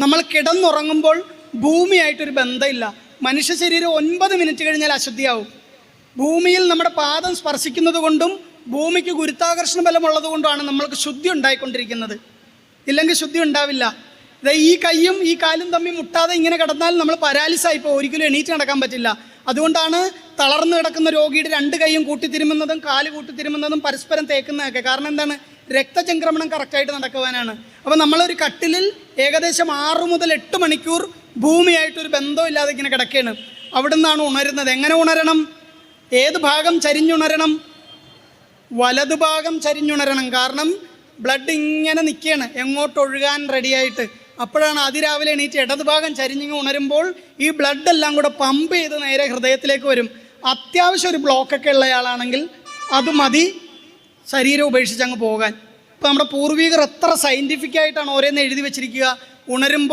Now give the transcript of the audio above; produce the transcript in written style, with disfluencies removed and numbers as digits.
നമ്മൾ കിടന്നുറങ്ങുമ്പോൾ ഭൂമിയായിട്ടൊരു ബന്ധമില്ല. മനുഷ്യ ശരീരം 9 മിനിറ്റ് കഴിഞ്ഞാൽ അശുദ്ധിയാവും. ഭൂമിയിൽ നമ്മുടെ പാദം സ്പർശിക്കുന്നത് കൊണ്ടും ഭൂമിക്ക് ഗുരുത്വാകർഷണ ബലമുള്ളത് കൊണ്ടുമാണ് നമ്മൾക്ക് ശുദ്ധി ഉണ്ടായിക്കൊണ്ടിരിക്കുന്നത്. ഇല്ലെങ്കിൽ ശുദ്ധി ഉണ്ടാവില്ല. ഈ കൈയും ഈ കാലും തമ്മിൽ മുട്ടാതെ ഇങ്ങനെ കിടന്നാൽ നമ്മൾ പരാലിസായി ഇപ്പോൾ ഒരിക്കലും എണീറ്റ് നടക്കാൻ പറ്റില്ല. അതുകൊണ്ടാണ് തളർന്നു കിടക്കുന്ന രോഗിയുടെ 2 കൈയും കൂട്ടിത്തിരുമുന്നതും കാല് കൂട്ടിത്തിരുമുന്നതും പരസ്പരം തേക്കുന്നതൊക്കെ. കാരണം എന്താണ്? രക്തചംക്രമണം കറക്റ്റായിട്ട് നടക്കുവാനാണ്. അപ്പോൾ നമ്മളൊരു കട്ടിലിൽ ഏകദേശം 6 മുതൽ 8 മണിക്കൂർ ഭൂമിയായിട്ടൊരു ബന്ധമില്ലാതെ ഇങ്ങനെ കിടക്കുകയാണ്. അവിടെ നിന്നാണ് ഉണരുന്നത്. എങ്ങനെ ഉണരണം? ഏത് ഭാഗം ചരിഞ്ഞുണരണം? വലതുഭാഗം ചരിഞ്ഞുണരണം. കാരണം ബ്ലഡ് ഇങ്ങനെ നിൽക്കുകയാണ്, എങ്ങോട്ടൊഴുകാൻ റെഡിയായിട്ട്. അപ്പോഴാണ് അതിരാവിലെ എണീറ്റ് ഇടതുഭാഗം ചരിഞ്ഞിങ്ങ് ഉണരുമ്പോൾ ഈ ബ്ലഡ് എല്ലാം കൂടെ പമ്പ് ചെയ്ത് നേരെ ഹൃദയത്തിലേക്ക് വരും. അത്യാവശ്യം ഒരു ബ്ലോക്കൊക്കെ ഉള്ളയാളാണെങ്കിൽ അത് മതി ശരീരം ഉപേക്ഷിച്ച് അങ്ങ് പോകാൻ. ഇപ്പോൾ നമ്മുടെ പൂർവികർ എത്ര സയൻറ്റിഫിക്കായിട്ടാണ് ഓരോന്ന് എഴുതി വെച്ചിരിക്കുക. ഉണരുമ്പോൾ